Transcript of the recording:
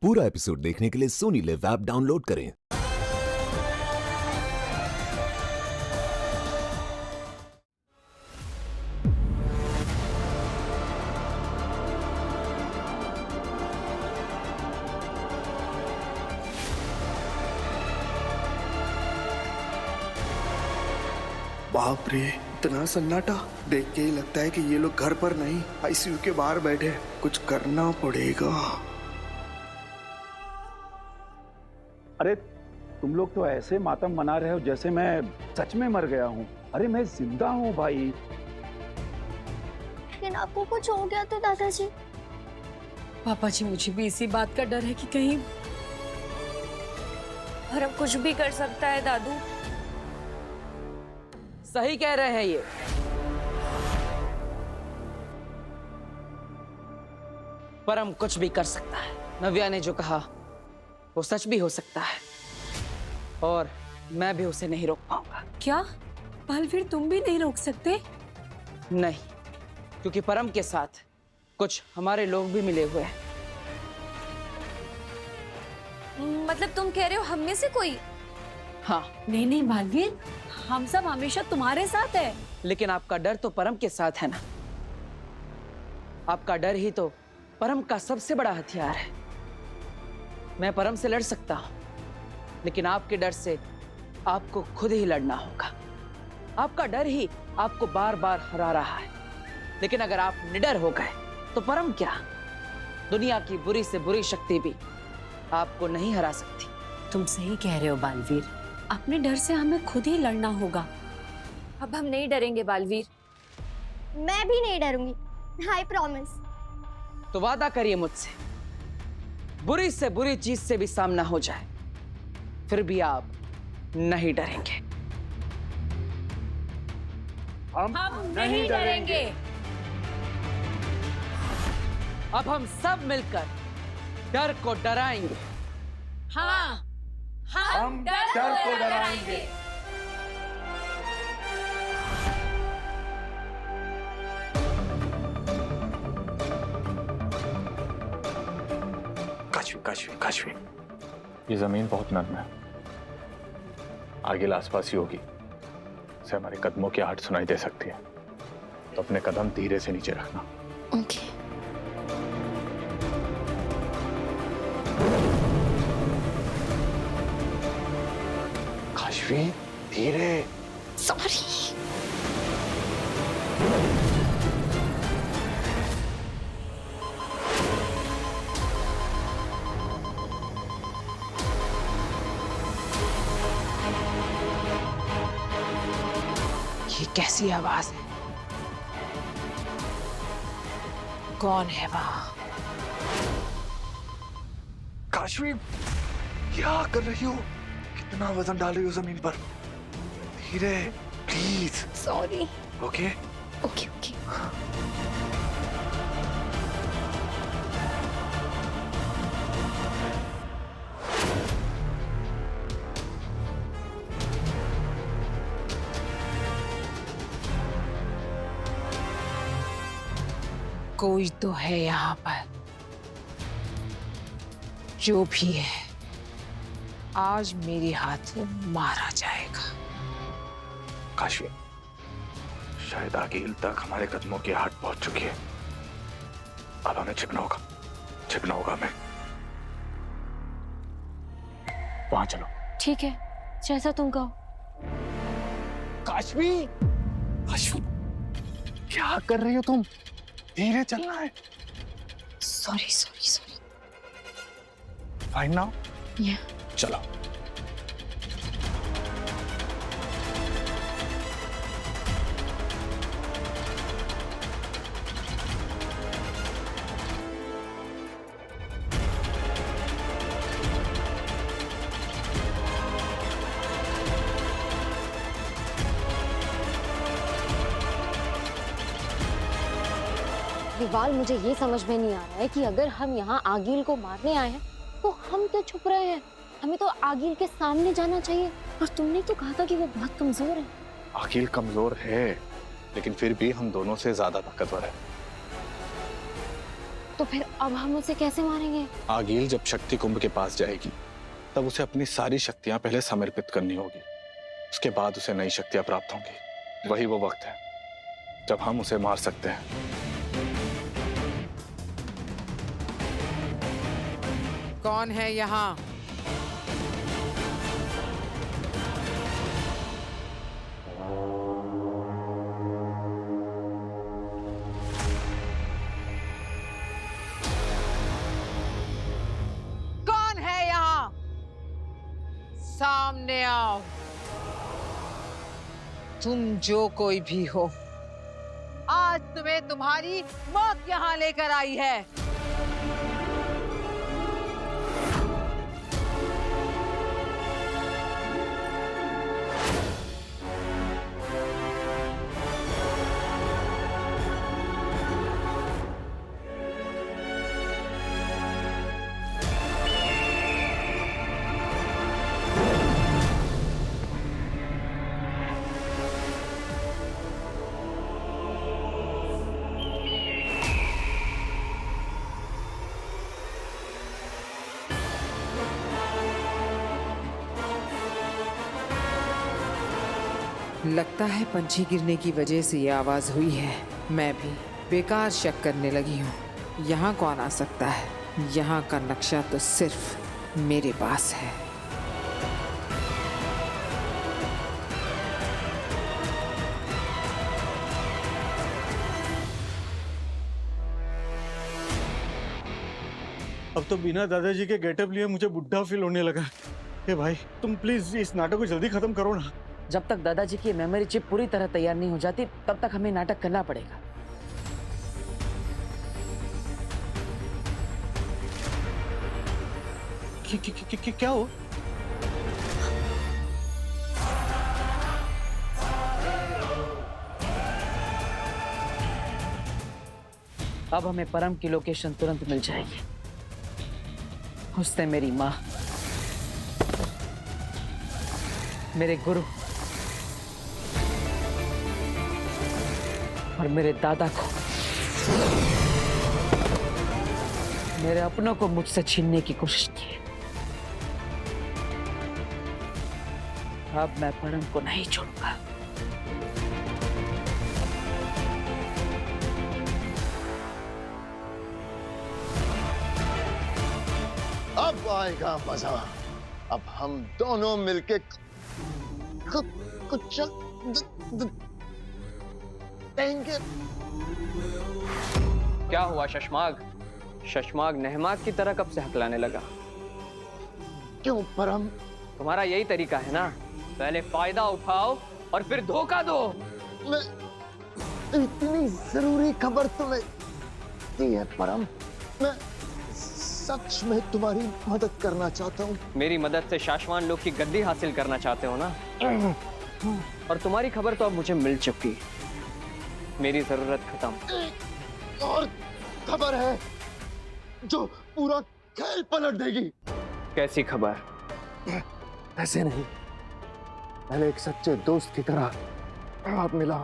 पूरा एपिसोड देखने के लिए सोनी लिव ऐप डाउनलोड करें। बाप रे, इतना सन्नाटा देख के ही लगता है कि ये लोग घर पर नहीं आईसीयू के बाहर बैठे हैं। कुछ करना पड़ेगा। अरे तुम लोग तो ऐसे मातम मना रहे हो जैसे मैं सच में मर गया हूँ। अरे मैं जिंदा हूँ भाई। लेकिन आपको कुछ हो गया तो दादाजी? पापा जी, मुझे भी इसी बात का डर है कि कहीं भरम कुछ भी कर सकता है दादू। सही कह रहे हैं ये। परम कुछ भी कर सकता है। नव्या ने जो कहा वो सच भी हो सकता है और मैं भी उसे नहीं रोक पाऊंगा। क्या बलवीर, तुम भी नहीं रोक सकते? नहीं, क्योंकि परम के साथ कुछ हमारे लोग भी मिले हुए हैं। मतलब तुम कह रहे हो हम में से कोई? हाँ, नहीं नहीं बलवीर, हम सब हमेशा तुम्हारे साथ है। लेकिन आपका डर तो परम के साथ है ना। आपका डर ही तो परम का सबसे बड़ा हथियार है। मैं परम से लड़ सकता हूं, लेकिन आपके डर से आपको खुद ही लड़ना होगा। आपका डर ही आपको बार बार हरा रहा है। लेकिन अगर आप निडर हो गए तो परम क्या, दुनिया की बुरी से बुरी शक्ति भी आपको नहीं हरा सकती। तुम सही कह रहे हो बालवीर, अपने डर से हमें खुद ही लड़ना होगा। अब हम नहीं डरेंगे बालवीर। मैं भी नहीं डरूंगी, आई प्रॉमिस। तो वादा करिए मुझसे, बुरी से बुरी चीज से भी सामना हो जाए फिर भी आप नहीं डरेंगे। हम नहीं डरेंगे। अब हम सब मिलकर डर को डराएंगे। हाँ, हम डर को डराएंगे। काशवी, ये जमीन बहुत नरम है। आगे आसपास ही होगी, इसे हमारे कदमों की आहट सुनाई दे सकती है। तो अपने कदम धीरे से नीचे रखना। ओके। काशवी, धीरे। सॉरी। ये कैसी आवाज है? कौन है वहां? काशवी, क्या कर रही हो? कितना वजन डाल रही हो जमीन पर? धीरे please. Sorry. Okay okay okay. कोई तो है यहाँ पर। जो भी है, आज मेरे हाथों मारा जाएगा। काशवी, शायद आगील तक हमारे कदमों की आहट पहुंच चुकी है। अब हमें छिपना होगा हमें। वहां चलो। ठीक है, जैसा तुम कहो। काशवी, क्या कर रही हो तुम? धीरे चलना है। Sorry sorry sorry. Fine now? या चलो। विवाल, मुझे ये समझ में नहीं आ रहा है कि अगर हम यहाँ आगिल को मारने आए हैं तो हम क्यों छुप रहे हैं? हमें तो आगिल के सामने जाना चाहिए। और तुमने तो कहा था कि वो बहुत कमजोर है। आगिल कमजोर है, लेकिन फिर भी हम दोनों से ज्यादा ताकतवर है। तो फिर अब हम उसे कैसे मारेंगे? आगील जब शक्ति कुंभ के पास जाएगी तब उसे अपनी सारी शक्तियां पहले समर्पित करनी होगी। उसके बाद उसे नई शक्तियां प्राप्त होंगी। वही वो वक्त है जब हम उसे मार सकते हैं। कौन है यहाँ? कौन है यहाँ? सामने आओ। तुम जो कोई भी हो, आज तुम्हें तुम्हारी मौत यहाँ लेकर आई है। लगता है पंछी गिरने की वजह से ये आवाज हुई है। मैं भी बेकार शक करने लगी हूँ। यहाँ कौन आ सकता है? यहाँ का नक्शा तो सिर्फ मेरे पास है। अब तो बिना दादाजी के गेटअप लिए मुझे बुढ़ा फील होने लगा। ए भाई, तुम प्लीज इस नाटक को जल्दी खत्म करो ना। जब तक दादाजी की मेमोरी चिप पूरी तरह तैयार नहीं हो जाती तब तक हमें नाटक करना पड़ेगा। क्या हो? अब हमें परम की लोकेशन तुरंत मिल जाएगी। उसने मेरी माँ, मेरे गुरु और मेरे दादा को, मेरे अपनों को मुझसे छीनने की कोशिश की। अब मैं परम को नहीं छोड़ूंगा। अब आएगा मजा। अब हम दोनों मिलके कुछ देंगे। क्या हुआ शशमाग? शशमाग नहमाग की तरह कब से हकलाने लगा? क्यों परम? तुम्हारा यही तरीका है ना, पहले फायदा उठाओ और फिर धोखा दो। मैं इतनी जरूरी खबर तुम्हें दी है परम। मैं सच में तुम्हारी मदद करना चाहता हूँ। मेरी मदद से शाश्वान लोग की गद्दी हासिल करना चाहते हो ना? और तुम्हारी खबर तो अब मुझे मिल चुकी। मेरी जरूरत खत्म। और खबर है जो पूरा खेल पलट देगी। कैसी खबर? ऐसे नहीं, पहले एक सच्चे दोस्त की तरह आप मिला।